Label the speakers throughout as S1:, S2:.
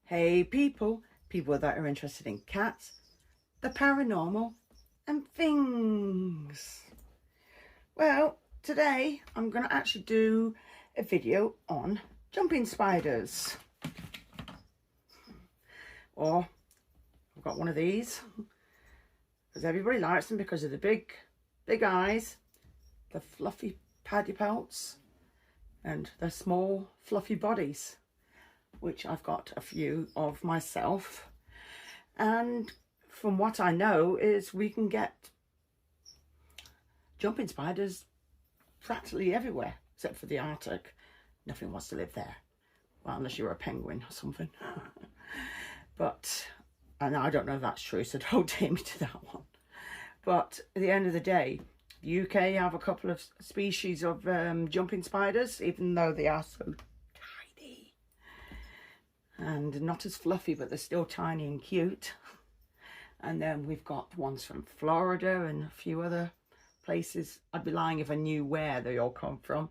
S1: Hey people that are interested in cats, the paranormal and things. Well, today I'm going to actually do a video on jumping spiders. Or I've got one of these because everybody likes them because of the big eyes, the fluffy paddy pelts and the small fluffy bodies, which I've got a few of myself. And from what I know is we can get jumping spiders practically everywhere except for the Arctic. Nothing wants to live there, well, unless you're a penguin or something. But and I don't know if that's true, so don't take me to that one. But at the end of the day, the UK have a couple of species of jumping spiders, even though they are so tiny and not as fluffy, but they're still tiny and cute. And then we've got ones from Florida and a few other places. I'd be lying if I knew where they all come from.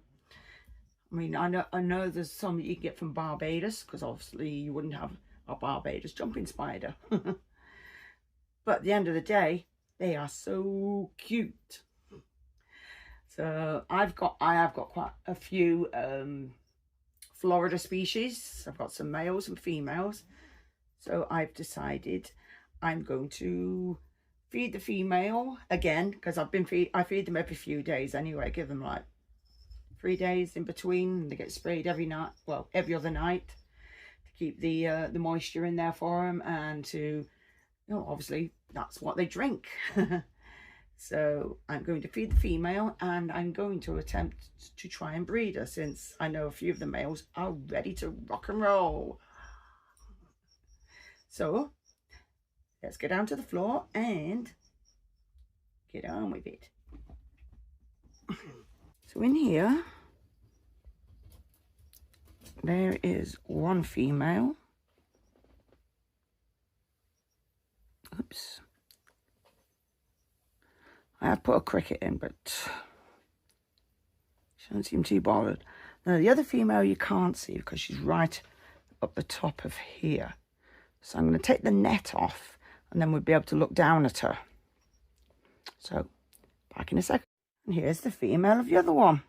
S1: I mean, I know there's some that you can get from Barbados, because obviously you wouldn't have a Barbados jumping spider. But at the end of the day, they are so cute. So I have got quite a few Florida species. I've got some males and females. So I've decided I'm going to feed the female again, because I feed them every few days anyway. I give them like 3 days in between. They get sprayed every night, well, every other night, to keep the moisture in there for them, and to, you know, obviously that's what they drink. So I'm going to feed the female, and I'm going to attempt to try and breed her, since I know a few of the males are ready to rock and roll. So let's get down to the floor and get on with it. So in here, there is one female. Oops. I have put a cricket in, but she doesn't seem too bothered. Now the other female you can't see because she's right up the top of here. So I'm going to take the net off, and then we'll be able to look down at her. So back in a second. And here's the female of the other one,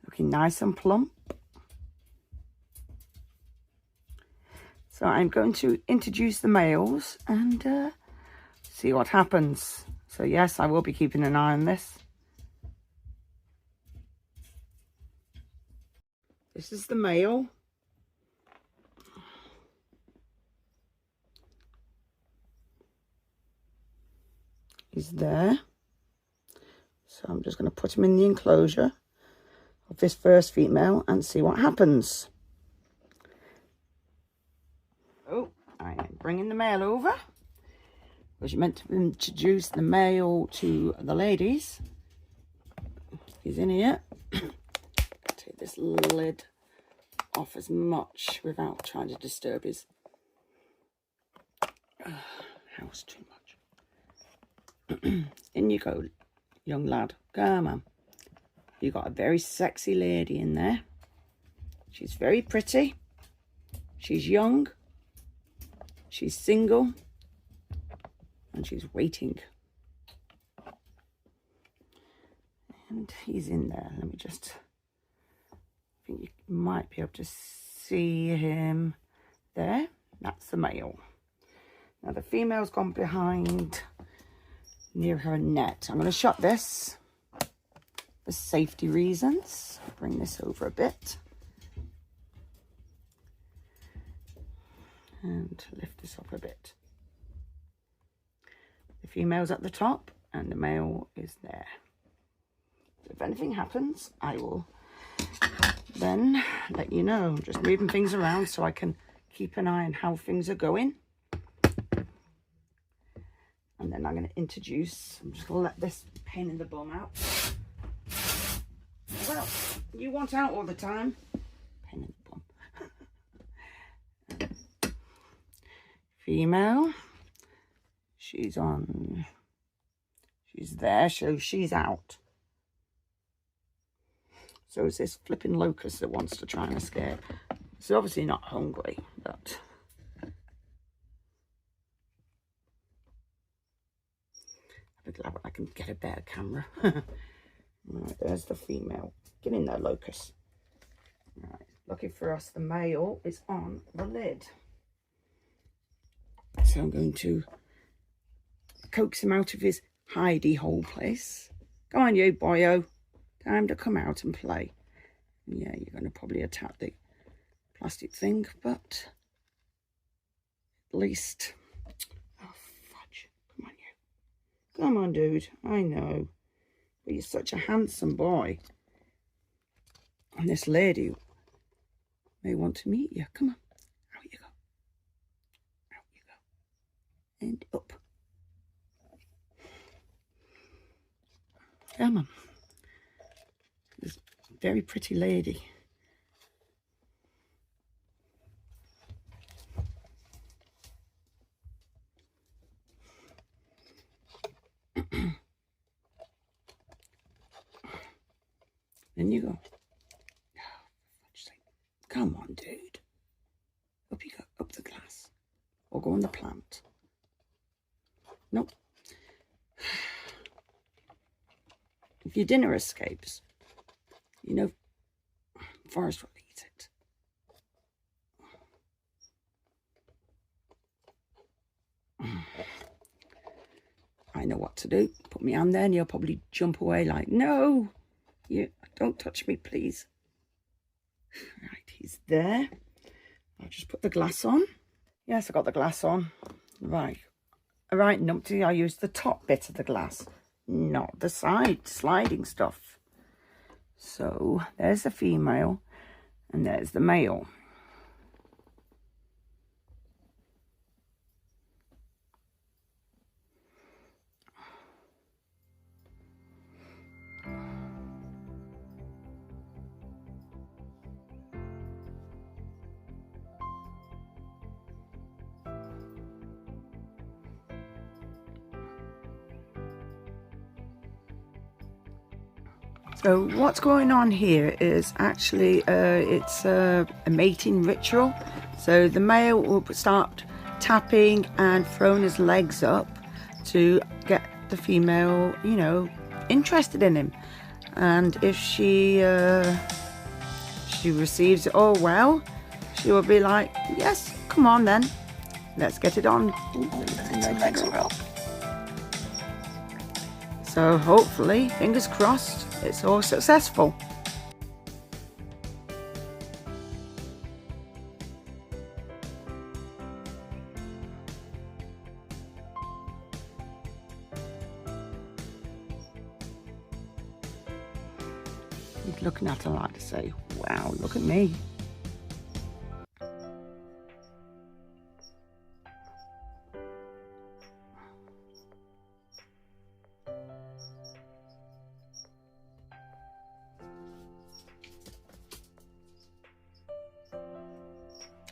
S1: looking nice and plump. So I'm going to introduce the males and see what happens. So yes, I will be keeping an eye on this. This is the male. He's there. So I'm just going to put him in the enclosure of this first female and see what happens. Oh, I am bringing the male over, because you meant to introduce the male to the ladies. He's in here. Take this lid off as much without trying to disturb his house too much. In you go, young lad. Come on. You got a very sexy lady in there. She's very pretty. She's young. She's single. And she's waiting. And he's in there. Let me just, I think you might be able to see him there. That's the male. Now the female's gone behind near her net. I'm going to shut this for safety reasons. Bring this over a bit. And lift this up a bit. The female's at the top and the male is there. So if anything happens, I will then let you know. I'm just moving things around so I can keep an eye on how things are going. And then I'm going to introduce, I'm just going to let this pain in the bum out. Well, you want out all the time. Pain in the bum. Female. She's there, so she's out. So it's this flipping locust that wants to try and escape. It's obviously not hungry, but I'll be glad when I can get a better camera. Right, there's the female. Get in there, Locust. Right, lucky for us, the male is on the lid. So I'm going to coax him out of his hidey hole place. Go on, you boyo. Time to come out and play. Yeah, you're going to probably attack the plastic thing, but at least... Oh, fudge. Come on, you. Come on, dude. I know. But you're such a handsome boy. And this lady may want to meet you. Come on. Out you go. Out you go. And up. Come on. This very pretty lady. Then you go. Come on, dude. Up you go. Up the glass. Or go on the plant. Nope. If your dinner escapes, you know, Forrest will eat it. I know what to do. Put my hand there and you'll probably jump away like, no, you don't touch me, please. Right, he's there. I'll just put the glass on. Yes, I got the glass on. Right. All right, numpty, I used the top bit of the glass, not the side sliding stuff. So there's the female and there's the male. So what's going on here is actually it's a mating ritual. So the male will start tapping and throwing his legs up to get the female, you know, interested in him. And if she receives it all well, she will be like, yes, come on then, let's get it on. So hopefully, fingers crossed, it's all successful. He's looking at her like to say, wow, look at me.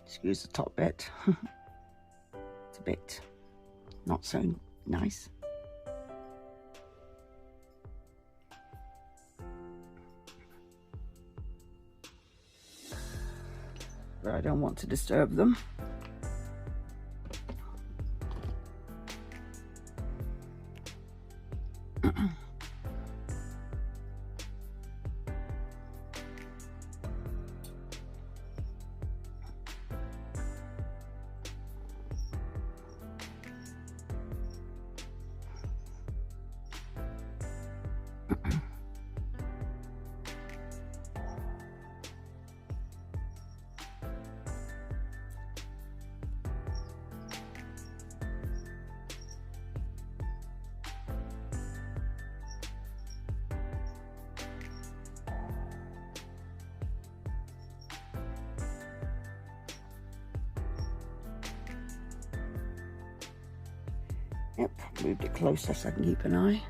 S1: Excuse the top bit. It's a bit not so nice. But I don't want to disturb them. Yep, moved it closer so I can keep an eye.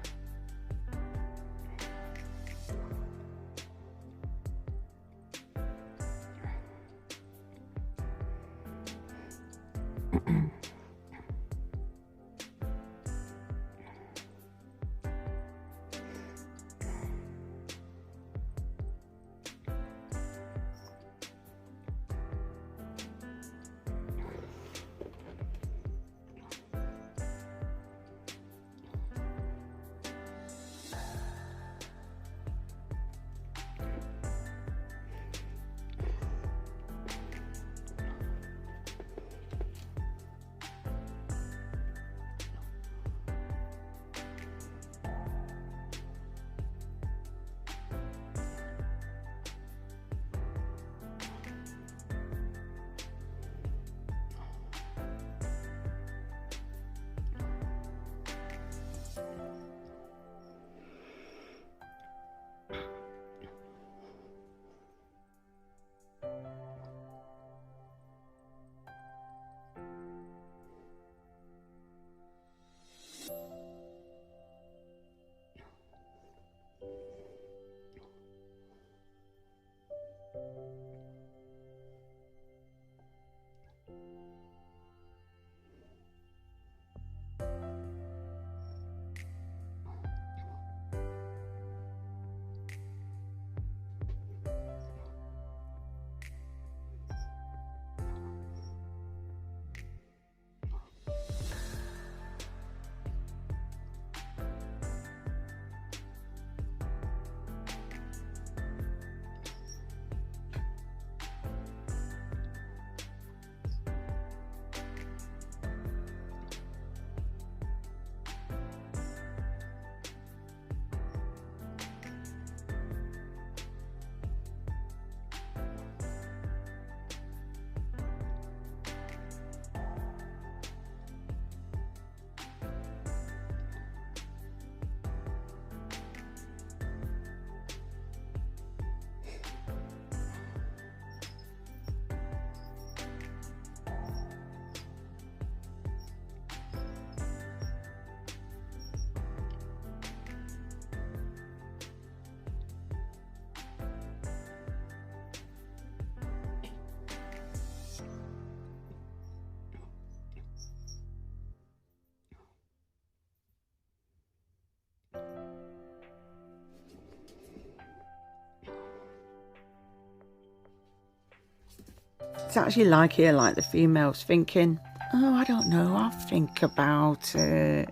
S1: It's actually like here, like the female's thinking, oh, I don't know, I'll think about it.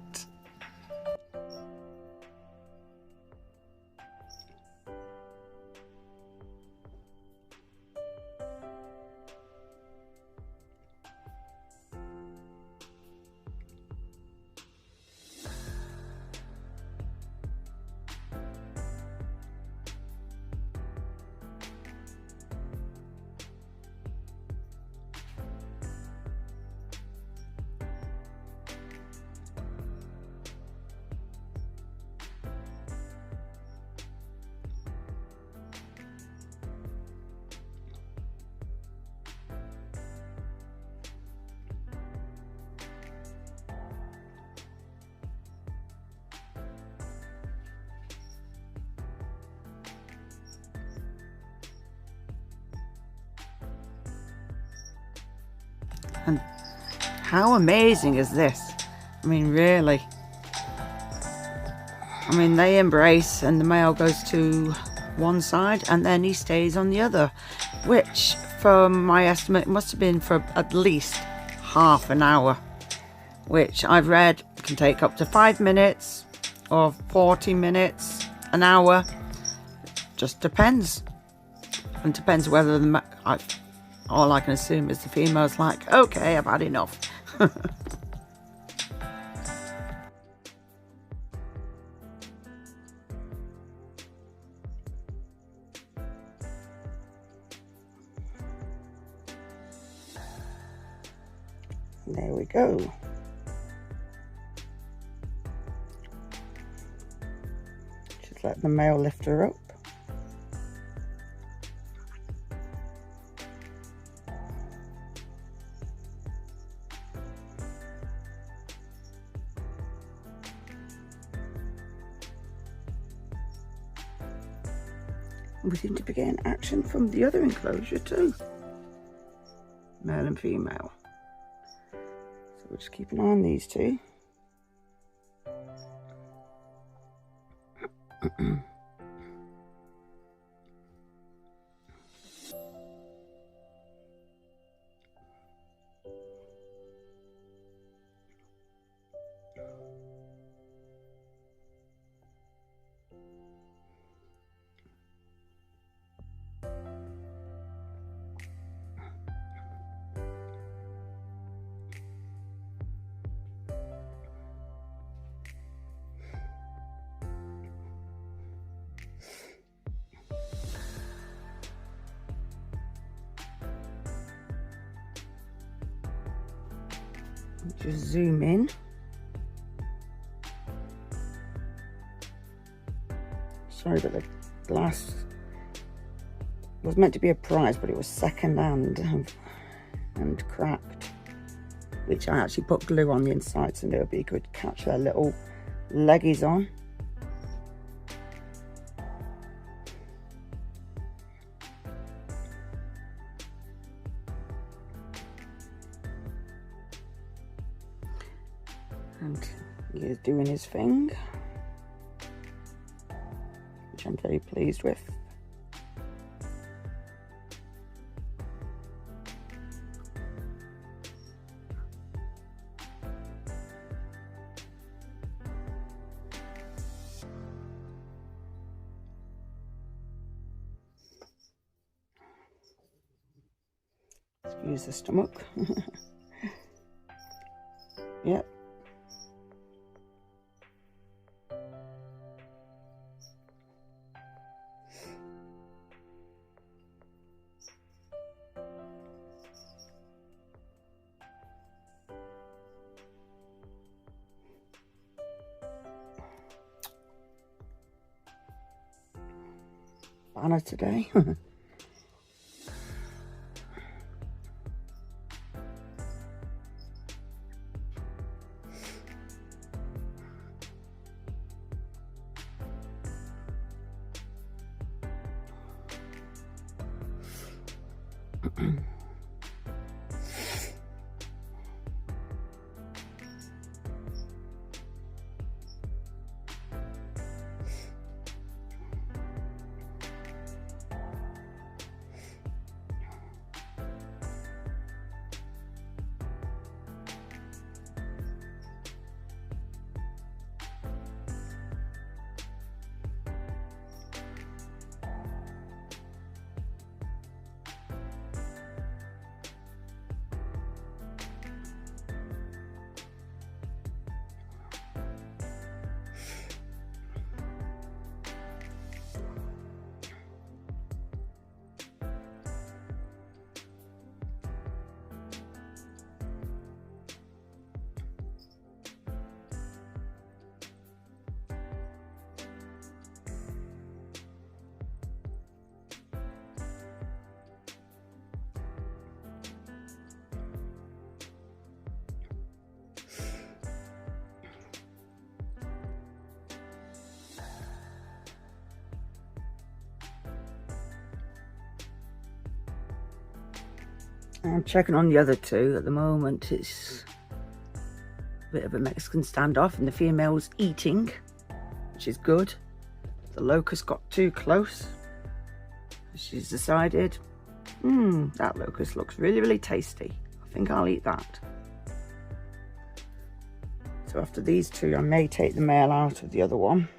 S1: And how amazing is this? I mean, really. I mean, they embrace and the male goes to one side and then he stays on the other, which, from my estimate, must have been for at least half an hour, which I've read can take up to 5 minutes or 40 minutes, an hour. Just depends. And depends whether all I can assume is the female's like, okay, I've had enough. There we go. Just let the male lift her up. We seem to be getting action from the other enclosure too. Male and female. So we'll just keep an eye on these two. Just zoom in. Sorry, but the glass was meant to be a prize, but it was second hand and cracked, which I actually put glue on the inside so nobody could catch their little leggies on. And he is doing his thing, which I'm very pleased with. Excuse the stomach. Yep. Banner today. I'm checking on the other two. At the moment it's a bit of a Mexican standoff and the female's eating, which is good. The locust got too close. She's decided, that locust looks really, really tasty. I think I'll eat that. So after these two, I may take the male out of the other one.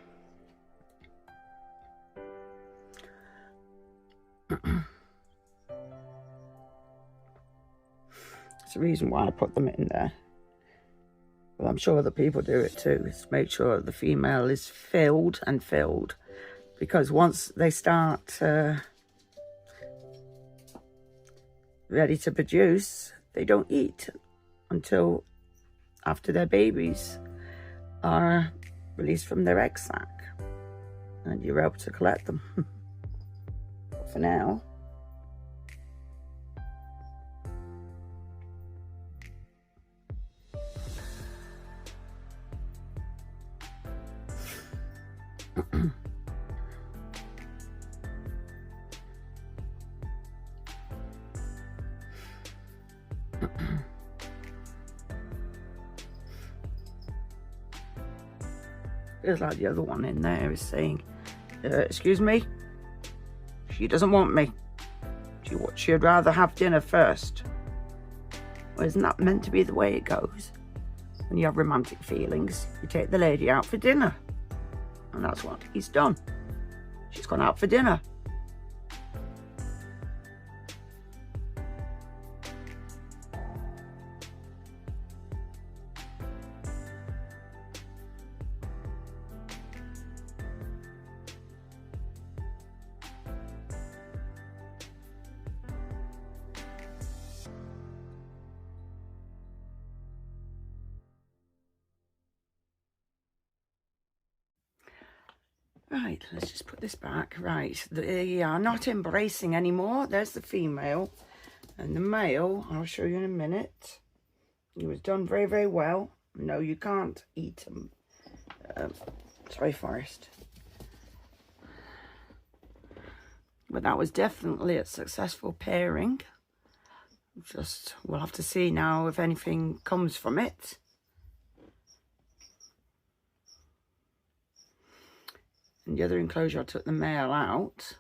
S1: That's the reason why I put them in there. Well, I'm sure other people do it too. Is make sure the female is filled and filled. Because once they start ready to produce, they don't eat until after their babies are released from their egg sac. And you're able to collect them. But for now, feels like the other one in there is saying, excuse me, she doesn't want me. She'd rather have dinner first. Well, isn't that meant to be the way it goes? When you have romantic feelings, you take the lady out for dinner. And that's what he's done. She's gone out for dinner. Right, let's just put this back. Right, they are not embracing anymore. There's the female. And the male, I'll show you in a minute. He was done very, very well. No, you can't eat them. Sorry, Forrest. But that was definitely a successful pairing. Just, we'll have to see now if anything comes from it. And the other enclosure, I took the male out.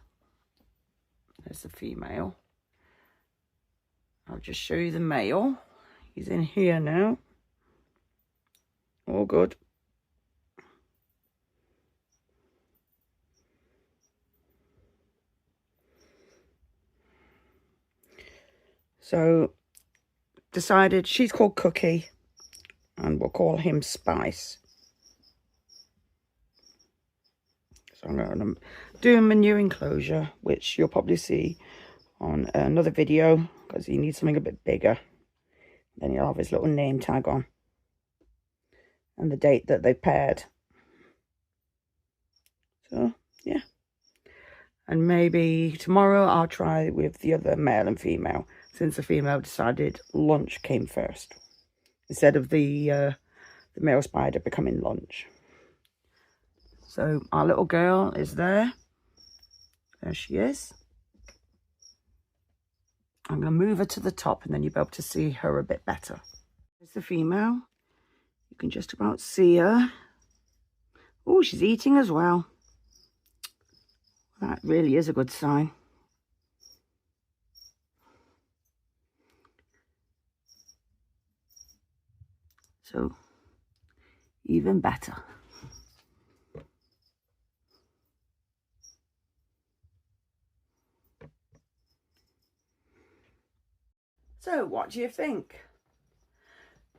S1: There's the female. I'll just show you the male. He's in here now. All good. So, decided she's called Cookie and we'll call him Spice. So I'm going to do him a new enclosure, which you'll probably see on another video because he needs something a bit bigger. Then he'll have his little name tag on and the date that they paired. So, yeah. And maybe tomorrow I'll try with the other male and female, since the female decided lunch came first instead of the male spider becoming lunch. So our little girl is there. There she is. I'm going to move her to the top and then you'll be able to see her a bit better. There's the female. You can just about see her. Oh, she's eating as well. That really is a good sign. So, even better. So, what do you think?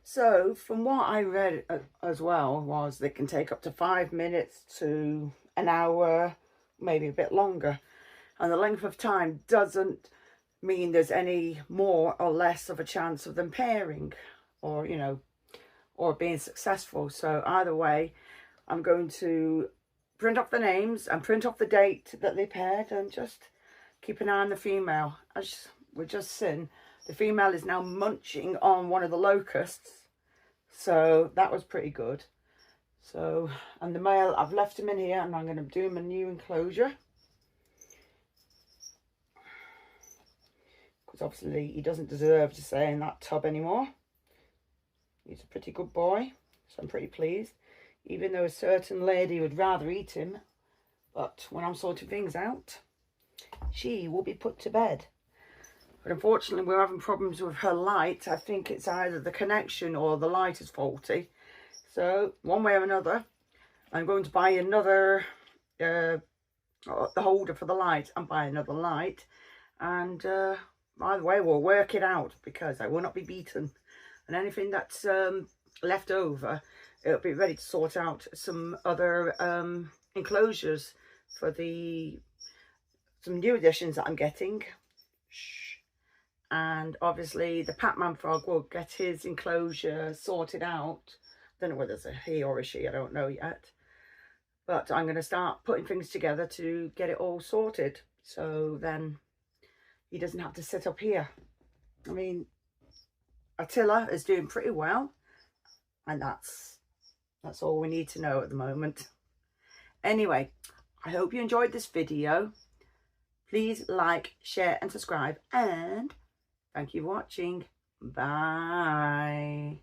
S1: So, from what I read as well, was they can take up to 5 minutes to an hour, maybe a bit longer. And the length of time doesn't mean there's any more or less of a chance of them pairing or, you know, or being successful. So, either way, I'm going to print off the names and print off the date that they paired and just keep an eye on the female. As we're just seeing, the female is now munching on one of the locusts. So that was pretty good. So, and the male, I've left him in here and I'm going to do him a new enclosure. because obviously he doesn't deserve to stay in that tub anymore. He's a pretty good boy, so I'm pretty pleased. Even though a certain lady would rather eat him, but when I'm sorting things out, she will be put to bed. But unfortunately, we're having problems with her light. I think it's either the connection or the light is faulty. So, one way or another, I'm going to buy another, the holder for the light, and buy another light. And, by the way, we'll work it out, because I will not be beaten. And anything that's left over, it'll be ready to sort out some other enclosures for some new additions that I'm getting. Shh. And obviously the Pac-Man frog will get his enclosure sorted out. I don't know whether it's a he or a she, I don't know yet. But I'm going to start putting things together to get it all sorted. So then he doesn't have to sit up here. I mean, Attila is doing pretty well. And that's all we need to know at the moment. Anyway, I hope you enjoyed this video. Please like, share and subscribe, and thank you for watching. Bye.